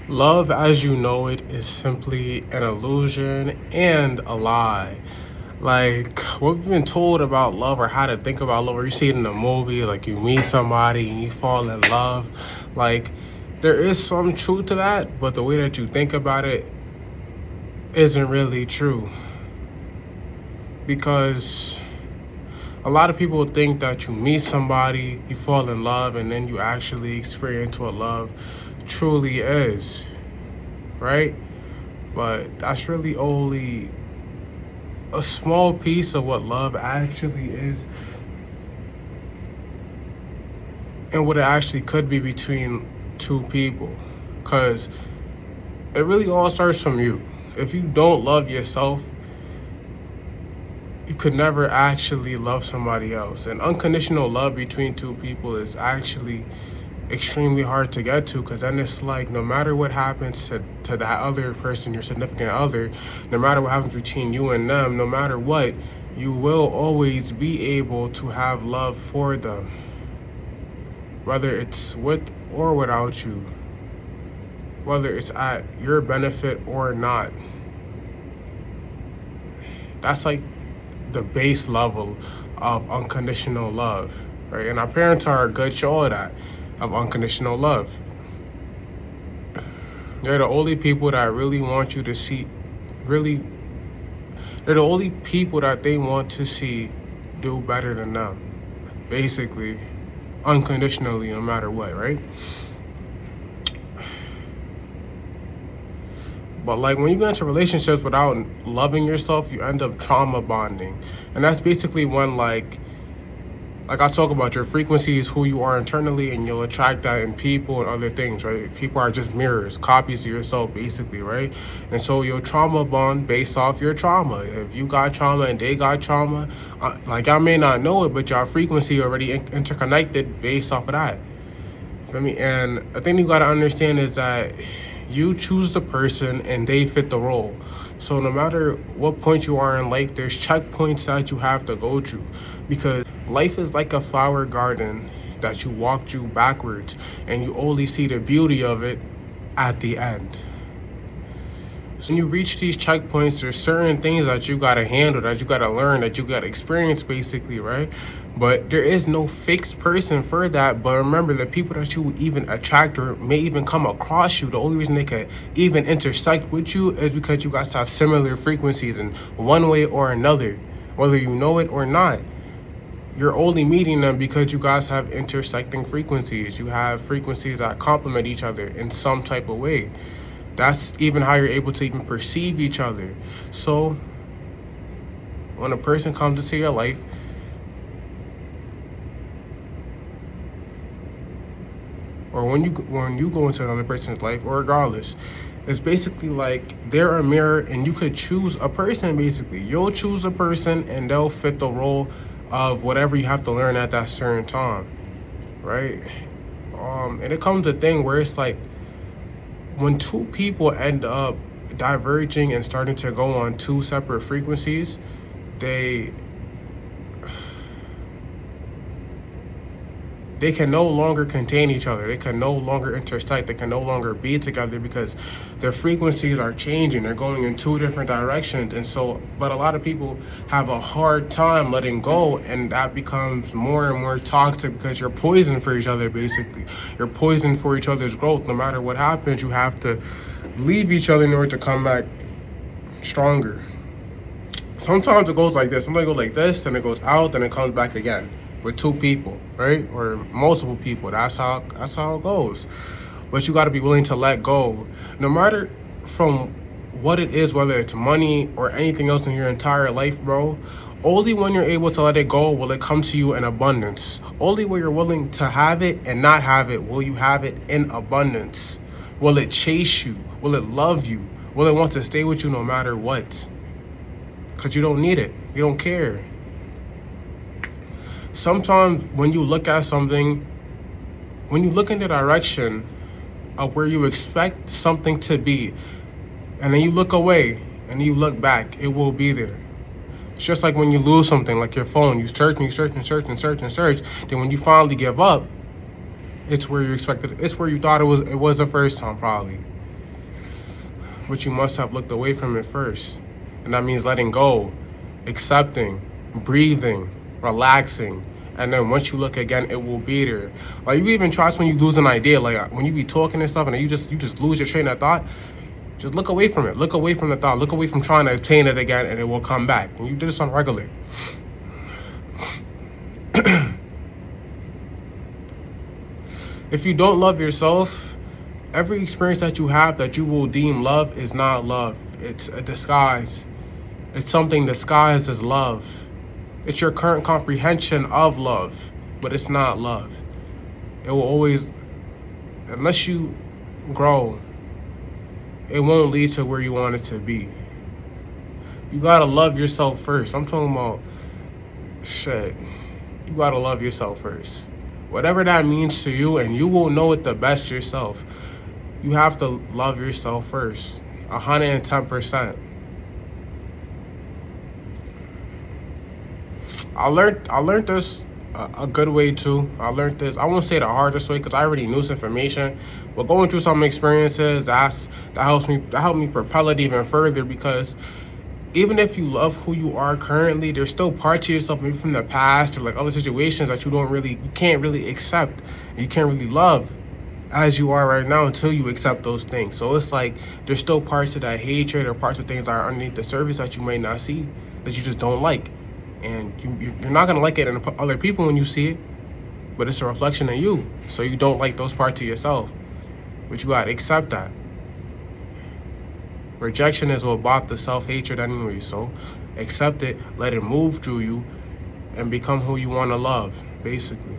Love as you know it is simply an illusion and a lie. Like what we've been told about love or how to think about love, or you see it in a movie, like you meet somebody and you fall in love. Like there is some truth to that, but the way that you think about it isn't really true. Because a lot of people think that you meet somebody, you fall in love, and then you actually experience what love truly is, right? But that's really only a small piece of what love actually is and what it actually could be between two people. Because it really all starts from you. If you don't love yourself, you could never actually love somebody else. And unconditional love between two people is actually extremely hard to get to, because then it's like no matter what happens to that other person, your significant other, no matter what happens between you and them, no matter what, you will always be able to have love for them, whether it's with or without you, whether it's at your benefit or not. That's like the base level of unconditional love, right? And our parents are a good show of that, of unconditional love. They're the only people that really want you to see, really, they're the only people that they want to see do better than them, basically, unconditionally, no matter what, right? But like when you get into relationships without loving yourself, you end up trauma bonding. And that's basically when like I talk about, your frequency is who you are internally, and you'll attract that in people and other things, right? People are just mirrors, copies of yourself, basically, right? And so you'll trauma bond based off your trauma. If you got trauma and they got trauma, like I may not know it, but your frequency already interconnected based off of that. Feel me? And the thing you gotta understand is that you choose the person and they fit the role. So no matter what point you are in life, there's checkpoints that you have to go through, because life is like a flower garden that you walk through backwards, and you only see the beauty of it at the end. So when you reach these checkpoints, there's certain things that you gotta handle, that you gotta learn, that you gotta experience, basically, right? But there is no fixed person for that. But remember, the people that you even attract or may even come across you, the only reason they could even intersect with you is because you guys have similar frequencies in one way or another, whether you know it or not. You're only meeting them because you guys have intersecting frequencies. You have frequencies that complement each other in some type of way. That's even how you're able to even perceive each other. So when a person comes into your life, or when you go into another person's life, or regardless, it's basically like they're a mirror, and you could choose a person. Basically, you'll choose a person and they'll fit the role of whatever you have to learn at that certain time, right? And it comes a thing where it's like when two people end up diverging and starting to go on two separate frequencies, they they can no longer contain each other. They can no longer intersect. They can no longer be together because their frequencies are changing. They're going in two different directions. And so, but a lot of people have a hard time letting go, and that becomes more and more toxic because you're poison for each other, basically. You're poison for each other's growth. No matter what happens, you have to leave each other in order to come back stronger. Sometimes it goes like this. Sometimes it goes like this, then it goes out, then it comes back again with two people, right? Or multiple people. That's how it goes. But you got to be willing to let go, no matter from what it is, whether it's money or anything else in your entire life, bro. Only when you're able to let it go will it come to you in abundance. Only when you're willing to have it and not have it will you have it in abundance. Will it chase you? Will it love you? Will it want to stay with you no matter what? Because you don't need it. You don't care. Sometimes when you look at something, when you look in the direction of where you expect something to be, and then you look away and you look back, it will be there. It's just like when you lose something, like your phone, you search and you search and search and search and search. Then when you finally give up, it's where you expected. It's where you thought it was. It was the first time, probably. but you must have looked away from it first. And that means letting go, accepting, breathing, relaxing. And then once you look again, it will be there. Like, you even trust when you lose an idea, like when you be talking and stuff and you just lose your train of thought, just look away from it. Look away from the thought. Look away from trying to obtain it again, and it will come back. And you do this on regular. If you don't love yourself, every experience that you have that you will deem love is not love. It's a disguise. It's something disguised as love. It's your current comprehension of love, but it's not love. It will always, unless you grow, it won't lead to where you want it to be. You gotta love yourself first. I'm talking about shit. You gotta love yourself first. Whatever that means to you, and you will know it the best yourself. You have to love yourself first. 110%. I learned this a good way too. I learned this, I won't say the hardest way because I already knew this information, but going through some experiences, that helped me propel it even further, because even if you love who you are currently, there's still parts of yourself maybe from the past or like other situations that you can't really accept, and you can't really love as you are right now until you accept those things. So it's like there's still parts of that hatred or parts of things that are underneath the surface that you may not see, that you just don't like. And you're not going to like it in other people when you see it, but it's a reflection of you. So you don't like those parts of yourself, but you got to accept that. Rejection is what brought the self-hatred anyway, so accept it, let it move through you, and become who you want to love, basically.